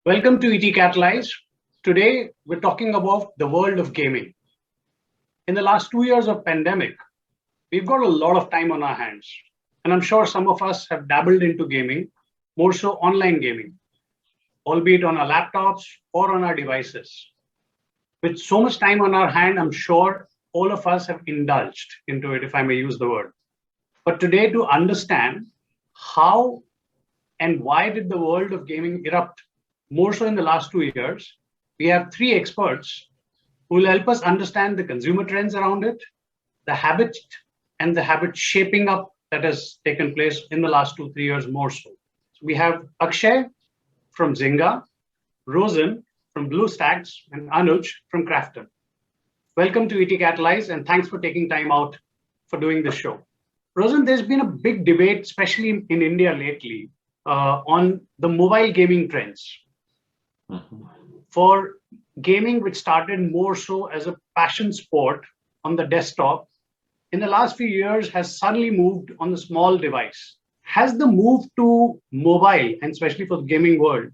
Welcome to ET Catalyse. Today, we're talking about the world of gaming. In the last 2 years of pandemic, we've got a lot of time on our hands. And I'm sure some of us have dabbled into gaming, more so online gaming, albeit on our laptops or on our devices. With so much time on our hand, I'm sure all of us have indulged into it, if I may use the word. But today, to understand how and why did the world of gaming erupt more so in the last 2 years, we have three experts who will help us understand the consumer trends around it, the habits and the habit shaping up that has taken place in the last 2-3 years more so. We have Akshay from Zynga, Rosen from BlueStacks, and Anuj from Krafton. Welcome to ET Catalyse, and thanks for taking time out for doing this show. Rosen, there's been a big debate, especially in India lately, on the mobile gaming trends. For gaming, which started more so as a passion sport on the desktop, in the last few years has suddenly moved on the small device. Has the move to mobile, and especially for the gaming world,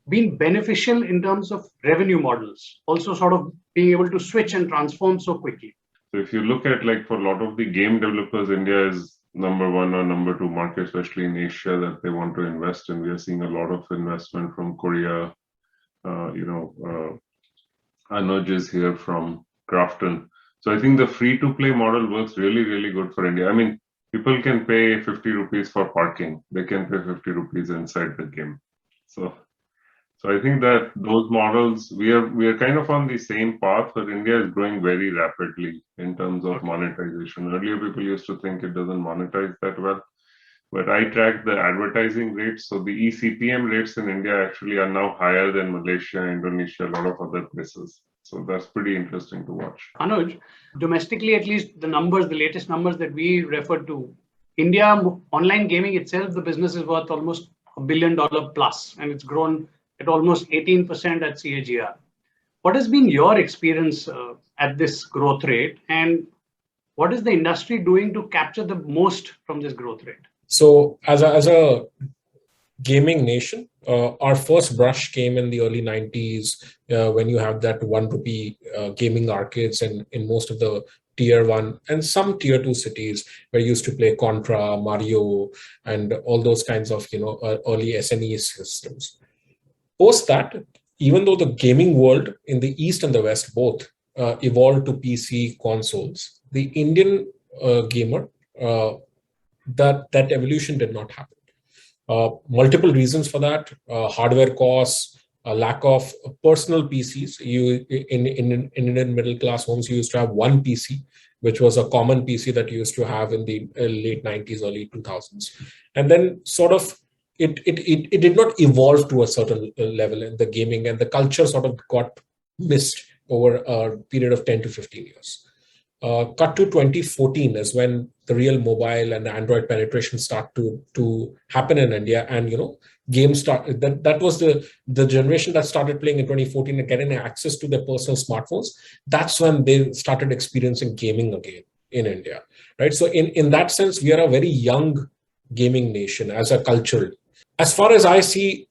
been beneficial in terms of revenue models, also sort of being able to switch and transform so quickly? So if you look at, like, for a lot of the game developers, India is number one or number two market, especially in Asia, that they want to invest in. We are seeing a lot of investment from Korea. Anuj is here from Krafton. So I think the free-to-play model works really, really good for India. I mean, people can pay 50 rupees for parking. They can pay 50 rupees inside the game. So I think that those models, we are kind of on the same path, but India is growing very rapidly in terms of monetization. Earlier, people used to think it doesn't monetize that well, but I track the advertising rates. So the eCPM rates in India actually are now higher than Malaysia, Indonesia, a lot of other places. So that's pretty interesting to watch. Anuj, domestically, at least the latest numbers that we refer to, India online gaming itself, the business is worth almost $1 billion plus, and it's grown at almost 18% at CAGR. What has been your experience at this growth rate, and what is the industry doing to capture the most from this growth rate? So as a gaming nation, our first brush came in the early 90s when you have that 1 rupee gaming arcades in most of the tier 1 and some tier 2 cities where you used to play Contra, Mario, and all those kinds of early SNES systems. Post that, even though the gaming world in the East and the West both evolved to PC consoles, the Indian gamer, that evolution did not happen. Multiple reasons for that: hardware costs, lack of personal PCs. In Indian middle class homes, you used to have one PC, which was a common PC that you used to have in the late 90s, early 2000s, and then sort of it did not evolve to a certain level in the gaming, and the culture sort of got missed over a period of 10 to 15 years. Cut to 2014 is when the real mobile and Android penetration start to happen in India, and games start. That was the generation that started playing in 2014 and getting access to their personal smartphones. That's when they started experiencing gaming again in India, right? So in that sense, we are a very young gaming nation as a culture. As far as I see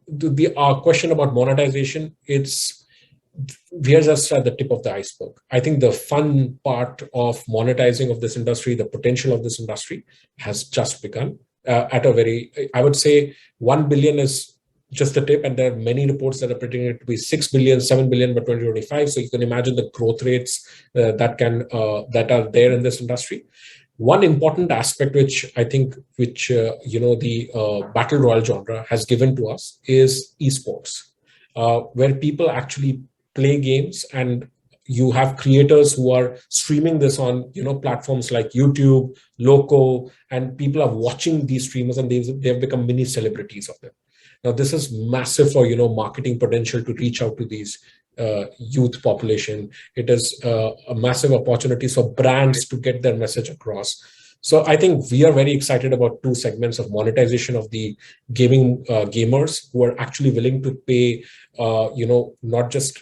the question about monetization, we are just at the tip of the iceberg. I think the fun part of monetizing of this industry, the potential of this industry, has just begun at a very, I would say 1 billion is just the tip, and there are many reports that are predicting it to be 6 billion, 7 billion by 2025. So you can imagine the growth rates that are there in this industry. One important aspect which I think the battle royale genre has given to us is esports, where people actually play games, and you have creators who are streaming this on platforms like YouTube, Loco, and people are watching these streamers, and they've become mini celebrities of them. Now this is massive for marketing potential to reach out to these youth population. It is a massive opportunity for brands to get their message across. So I think we are very excited about two segments of monetization of the gaming gamers who are actually willing to pay, not just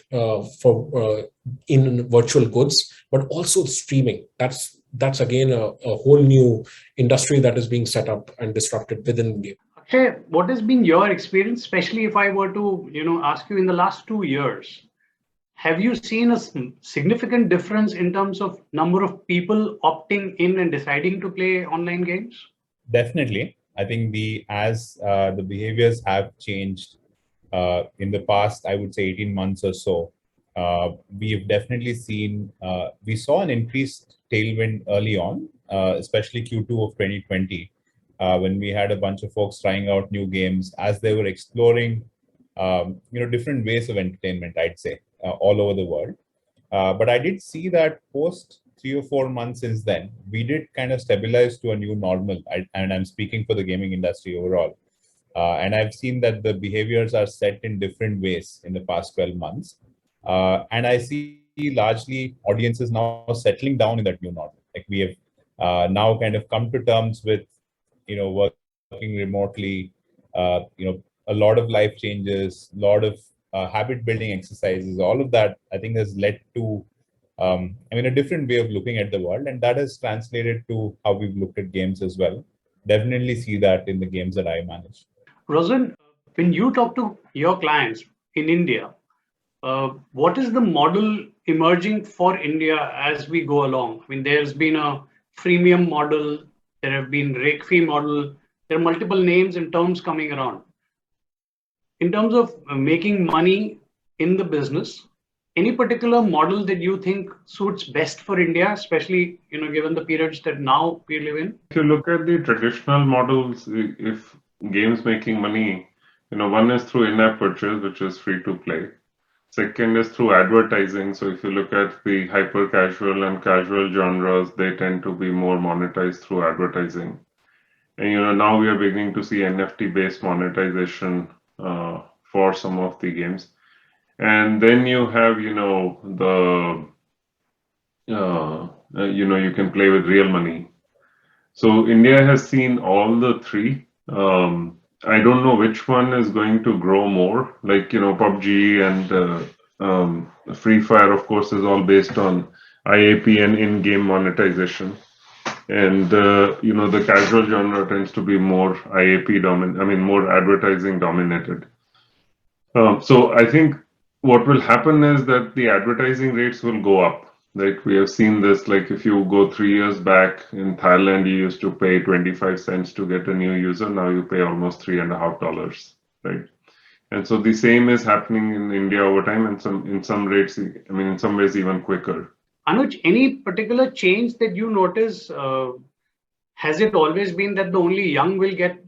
for in virtual goods, but also streaming. That's again a whole new industry that is being set up and disrupted within the game. Akshay, what has been your experience, especially if I were to, ask you in the last 2 years? Have you seen a significant difference in terms of number of people opting in and deciding to play online games? Definitely. I think the behaviors have changed in the past, I would say 18 months or so. We've definitely seen, we saw an increased tailwind early on, especially Q2 of 2020, when we had a bunch of folks trying out new games as they were exploring, different ways of entertainment, I'd say, all over the world. But I did see that post 3 or 4 months since then, we did kind of stabilize to a new normal. And I'm speaking for the gaming industry overall. And I've seen that the behaviors are set in different ways in the past 12 months. And I see largely audiences now settling down in that new normal. Like we have now kind of come to terms with, working remotely, a lot of life changes, a lot of habit building exercises, all of that, I think has led to, a different way of looking at the world. And that has translated to how we've looked at games as well. Definitely see that in the games that I manage. Rosen, when you talk to your clients in India, what is the model emerging for India as we go along? I mean, there's been a freemium model, there have been rake fee model, there are multiple names and terms coming around. In terms of making money in the business, any particular model that you think suits best for India, especially given the periods that now we live in? If you look at the traditional models, if games making money, one is through in-app purchase, which is free to play. Second is through advertising. So if you look at the hyper casual and casual genres, they tend to be more monetized through advertising. And now we are beginning to see NFT based monetization for some of the games. And then you have, you can play with real money. So India has seen all the three. I don't know which one is going to grow more. Like, PUBG and Free Fire, of course, is all based on IAP and in-game monetization. And, the casual genre tends to be more IAP dominant, more advertising dominated. So I think what will happen is that the advertising rates will go up. Like we have seen this, like if you go 3 years back in Thailand, you used to pay 25 cents to get a new user. Now you pay almost $3.50, right? And so the same is happening in India over time, and in some rates, in some ways even quicker. Anuj, any particular change that you notice? Has it always been that the only young will get,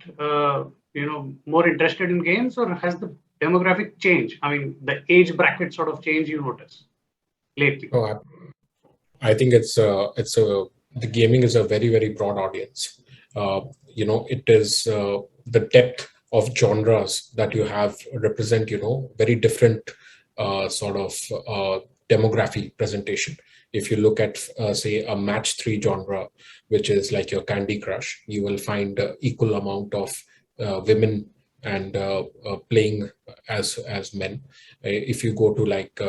more interested in games, or has the demographic change? The age bracket sort of change you notice lately? Oh, I think the gaming is a very, very broad audience. It is the depth of genres that you have represent, very different sort of demographic presentation. If you look at, say, a match 3 genre, which is like your Candy Crush, you will find equal amount of women and playing as men. If you go to like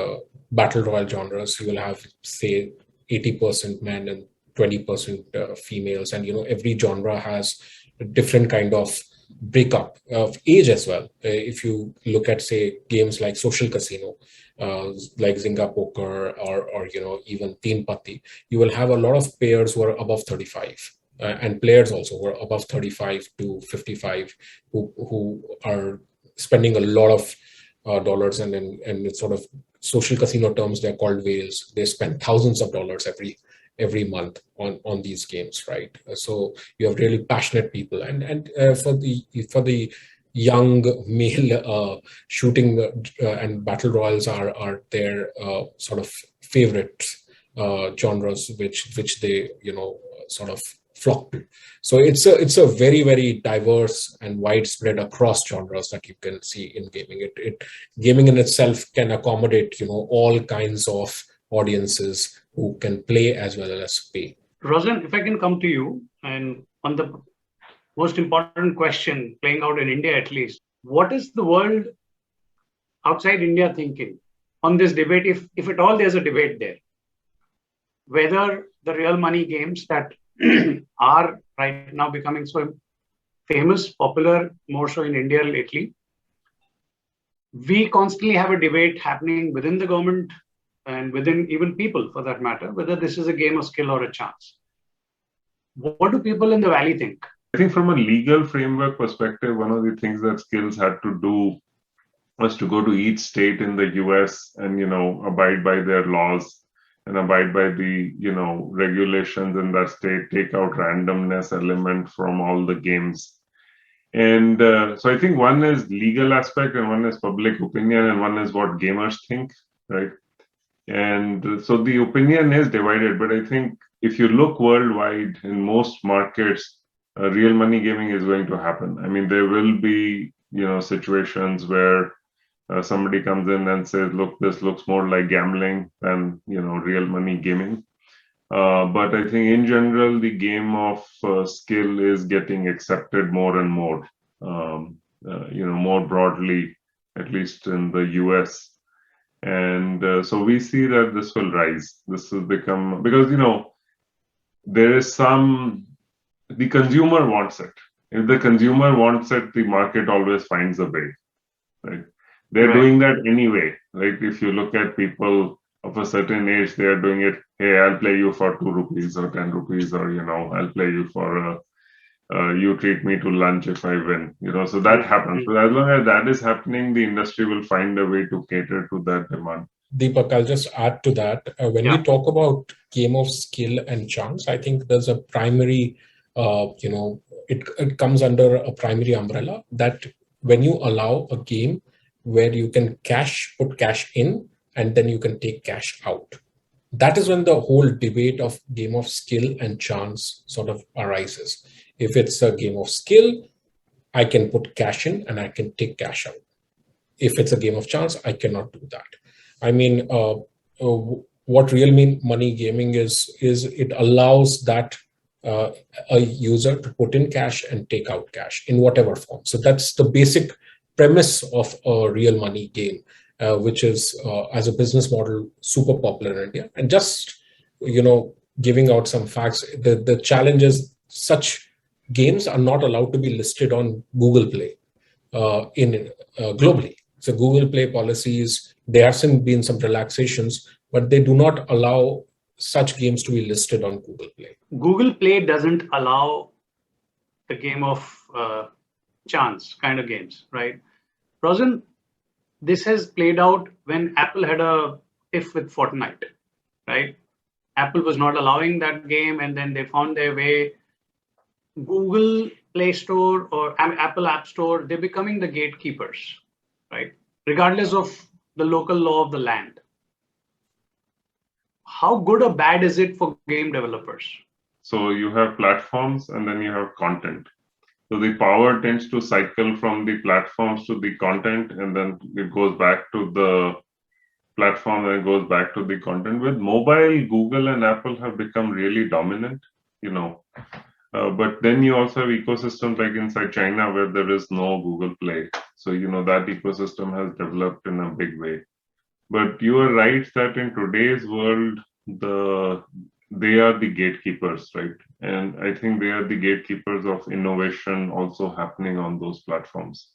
battle royale genres, you will have, say, 80% men and 20% females, and every genre has a different kind of breakup of age as well. If you look at, say, games like Social Casino, like Zynga Poker, or even Teen Patti, you will have a lot of players who are above 35. And players also who are above 35 to 55 who are spending a lot of dollars, and in sort of social casino terms, they're called whales. They spend thousands of dollars every month on these games, right? So you have really passionate people, and for the young male, shooting and battle royals are their sort of favorite genres, which they sort of flock to. So it's a very, very diverse and widespread across genres that you can see in gaming. Gaming in itself can accommodate all kinds of audiences who can play as well as pay. Rosen, if I can come to you, and on the most important question playing out in India at least, what is the world outside India thinking on this debate, if at all there's a debate there? Whether the real money games that are right now becoming so famous, popular, more so in India lately. We constantly have a debate happening within the government and within even people, for that matter, whether this is a game of skill or a chance. What do people in the Valley think? I think from a legal framework perspective, one of the things that skills had to do was to go to each state in the US and, abide by their laws and abide by the, regulations in that state, take out randomness element from all the games. And so I think one is legal aspect and one is public opinion and one is what gamers think, right? And so the opinion is divided, but I think if you look worldwide in most markets, real money gaming is going to happen. I mean, there will be, situations where somebody comes in and says, look, this looks more like gambling than, real money gaming. But I think in general, the game of skill is getting accepted more and more, more broadly, at least in the US. And so we see that this will rise. This will become, because, there is the consumer wants it. If the consumer wants it, the market always finds a way, right? They're doing that anyway. Like if you look at people of a certain age, they are doing it. Hey, I'll play you for 2 rupees or 10 rupees, or, I'll play you for you treat me to lunch if I win, so that happens. So as long as that is happening, the industry will find a way to cater to that demand. Deepak, I'll just add to that. When we talk about game of skill and chance, I think there's a primary, it comes under a primary umbrella that when you allow a game where you can put cash in and then you can take cash out. That is when the whole debate of game of skill and chance sort of arises. If it's a game of skill, I can put cash in and I can take cash out. If it's a game of chance, I cannot do that. I mean, what real money gaming is it allows that a user to put in cash and take out cash in whatever form. So that's the basic premise of a real money game, which is as a business model super popular in India. And just giving out some facts, the challenge is such games are not allowed to be listed on Google Play globally. So Google Play policies, there have been some relaxations, but they do not allow such games to be listed on Google Play. Google Play doesn't allow the game of chance kind of games, right? Rosen, this has played out when Apple had a tiff with Fortnite, right? Apple was not allowing that game, and then they found their way. Google Play Store or Apple App Store, they're becoming the gatekeepers, right? Regardless of the local law of the land. How good or bad is it for game developers? So you have platforms and then you have content. So the power tends to cycle from the platforms to the content, and then it goes back to the platform and it goes back to the content. With mobile, Google and Apple have become really dominant, but then you also have ecosystems like inside China where there is no Google Play. So, that ecosystem has developed in a big way. But you are right that in today's world, they are the gatekeepers, right? And I think they are the gatekeepers of innovation also happening on those platforms.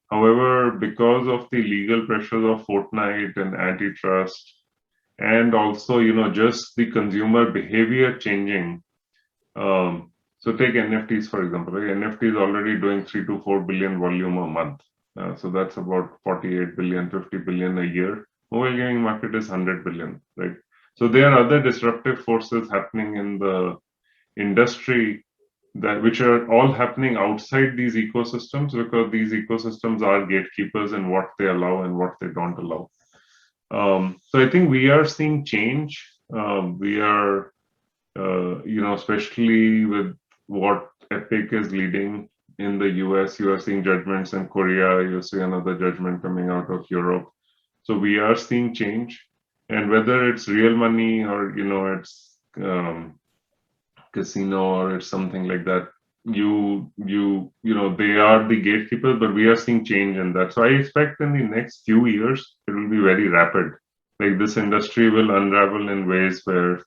However, because of the legal pressures of Fortnite and antitrust, and also, just the consumer behavior changing. So take NFTs, for example. Right? NFT is already doing 3 to 4 billion volume a month. So that's about 48 billion, 50 billion a year. Mobile gaming market is 100 billion, right? So there are other disruptive forces happening in the industry which are all happening outside these ecosystems, because these ecosystems are gatekeepers in what they allow and what they don't allow. So I think we are seeing change. We are, especially with what Epic is leading in the US, you are seeing judgments in Korea, you see another judgment coming out of Europe. So we are seeing change, and whether it's real money or, it's casino or it's something like that, they are the gatekeepers, but we are seeing change in that. So I expect in the next few years, it will be very rapid. Like this industry will unravel in ways where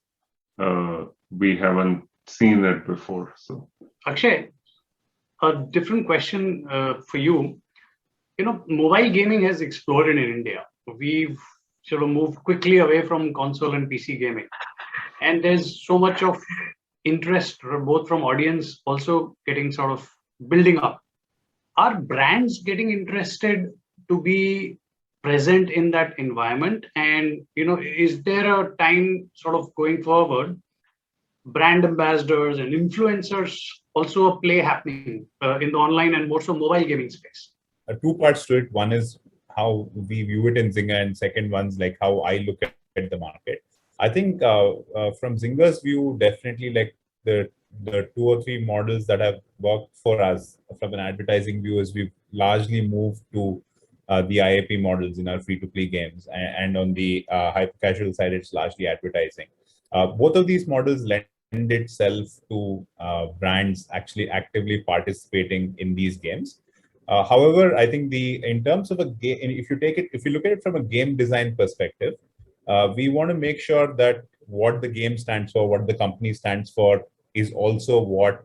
we haven't seen it before. So, Akshay, a different question for you. Mobile gaming has exploded in India. We've sort of moved quickly away from console and PC gaming. And there's so much of interest, both from audience, also getting sort of building up. Are brands getting interested to be present in that environment? And, is there a time sort of going forward, brand ambassadors and influencers also a play happening in the online and more so mobile gaming space? Two parts to it. One is how we view it in Zynga, and second one's like how I look at the market. I think from Zynga's view, definitely like the 2 or 3 models that have worked for us from an advertising view is we've largely moved to the IAP models in our free-to-play games, and on the hyper-casual side, it's largely advertising. Both of these models lend itself to brands actually actively participating in these games. However, I think in terms of a game, if you look at it from a game design perspective, we want to make sure that what the game stands for, what the company stands for, is also what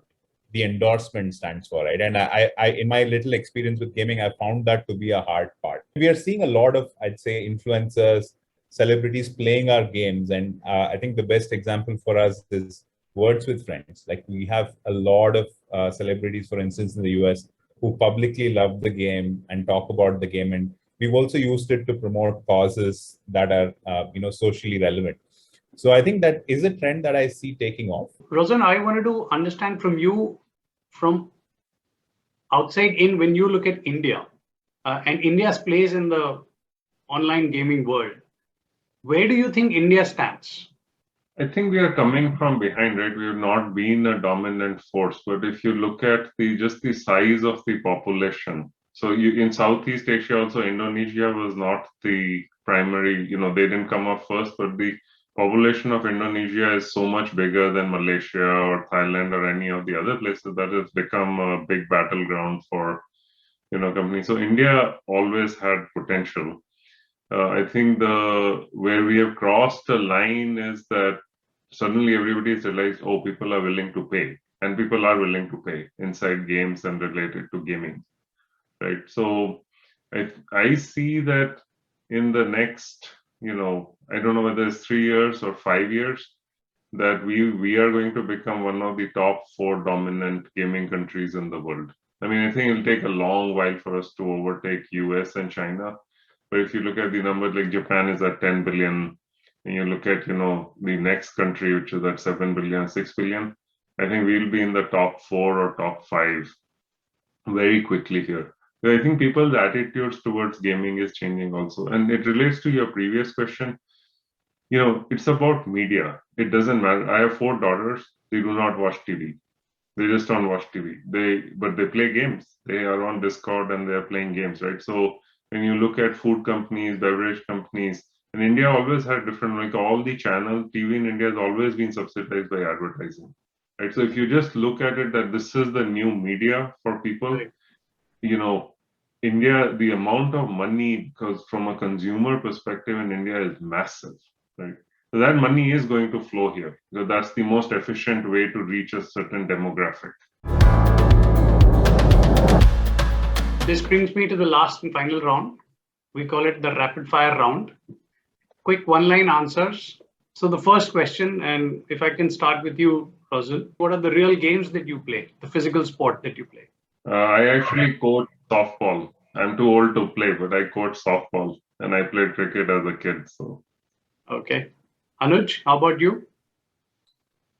the endorsement stands for, right? And I in my little experience with gaming, I found that to be a hard part. We are seeing a lot of, I'd say, influencers, celebrities playing our games, and I think the best example for us is Words with Friends. Like, we have a lot of celebrities, for instance, in the US, who publicly love the game and talk about the game, and we've also used it to promote causes that are socially relevant. So I think that is a trend that I see taking off. Rosen, I wanted to understand from you, from outside in, when you look at India and India's place in the online gaming world, where do you think India stands? I think we are coming from behind, right? We have not been a dominant force, but if you look at just the size of the population, so in Southeast Asia also, Indonesia was not the primary, they didn't come up first, but the population of Indonesia is so much bigger than Malaysia or Thailand or any of the other places that has become a big battleground for, companies. So India always had potential. I think where we have crossed a line is that suddenly everybody's realized, oh, people are willing to pay, and people are willing to pay inside games and related to gaming, right? So I see that in the next, I don't know whether it's 3 years or 5 years, that we are going to become one of the top 4 dominant gaming countries in the world. I mean, I think it'll take a long while for us to overtake US and China. But if you look at the numbers, like Japan is at 10 billion, and you look at, the next country, which is at 7 billion, 6 billion, I think we'll be in the top 4 or top 5 very quickly here. So I think people's attitudes towards gaming is changing also. And it relates to your previous question. It's about media. It doesn't matter. I have 4 daughters. They do not watch TV. They just don't watch TV. But they play games. They are on Discord and they're playing games, right? So when you look at food companies, beverage companies, and India always had different, like all the channels, TV in India has always been subsidized by advertising, right? So if you just look at it, that this is the new media for people, India, the amount of money, because from a consumer perspective in India is massive, right? So that money is going to flow here, because that's the most efficient way to reach a certain demographic. This brings me to the last and final round. We call it the rapid fire round. Quick one-line answers. So the first question, and if I can start with you, Rosen, what are the real games that you play, the physical sport that you play? I actually coach softball. I'm too old to play, but I coach softball, and I played cricket as a kid. So, okay. Anuj, how about you?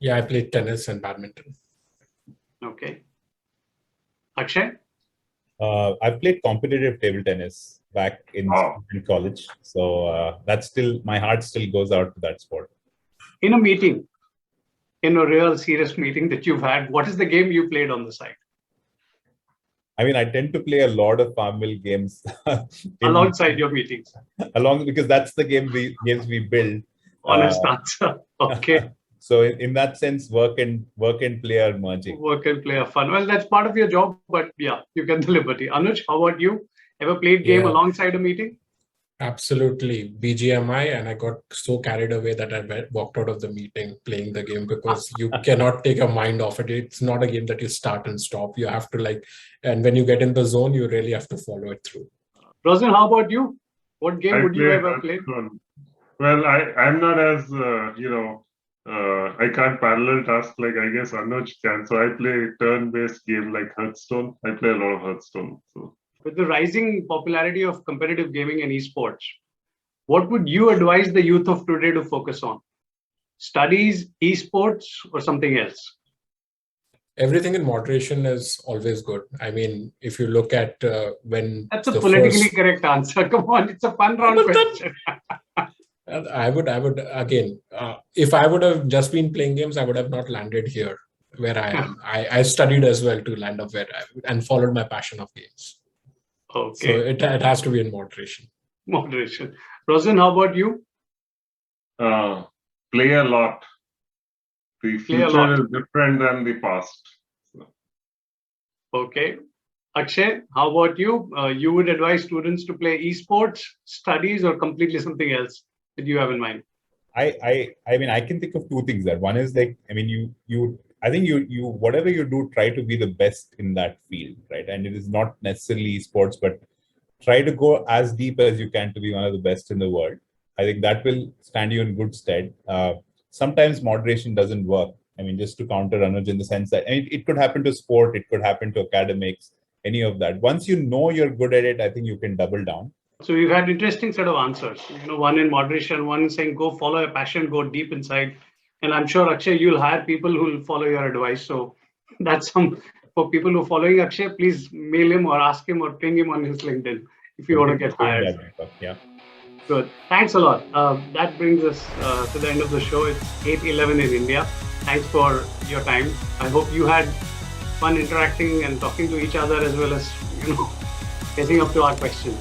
Yeah, I played tennis and badminton. Okay. Akshay? I played competitive table tennis back in college. So that's still, my heart still goes out to that sport. In a meeting, in a real serious meeting that you've had, what is the game you played on the side? I mean, I tend to play a lot of Farmville games. Alongside your meetings? Because that's the games we build. Honest answer. Okay. So in that sense, work and play are merging. Work and play are fun. Well, that's part of your job, but yeah, you get the liberty. Anuj, how about you? Ever played game alongside a meeting? Absolutely. BGMI, and I got so carried away that I walked out of the meeting playing the game because you cannot take your mind off it. It's not a game that you start and stop. You have to and when you get in the zone, you really have to follow it through. Rosen, how about you? What game would you ever play? Well, I'm not as, I can't parallel task like I guess Anuj can. So I play turn-based game like Hearthstone. I play a lot of Hearthstone. So. With the rising popularity of competitive gaming and esports, what would you advise the youth of today to focus on? Studies, esports, or something else? Everything in moderation is always good. I mean, if you look at when that's a politically correct answer. Come on, it's a fun round question. I would again, if I would have just been playing games, I would have not landed here where I am. I studied as well to land up where and followed my passion of games. Okay. So it has to be in moderation. Moderation. Rosen, how about you? Play a lot. The future is different than the past. So. Okay. Akshay, how about you? You would advise students to play esports, studies, or completely something else that you have in mind? I mean, I can think of two things there. One is I think you whatever you do, try to be the best in that field, right? And it is not necessarily esports, but try to go as deep as you can to be one of the best in the world. I think that will stand you in good stead. Sometimes moderation doesn't work. I mean, just to counter Anuj in the sense that it could happen to sport, it could happen to academics, any of that. Once you know you're good at it, I think you can double down. So you've had interesting set of answers. One in moderation, one saying go follow your passion, go deep inside. And I'm sure, Akshay, you'll hire people who will follow your advice. So that's for people who are following Akshay, please mail him or ask him or ping him on his LinkedIn if you want to get hired. Yeah. Good. Thanks a lot. That brings us to the end of the show. It's 8:11 in India. Thanks for your time. I hope you had fun interacting and talking to each other as well as, getting up to our questions.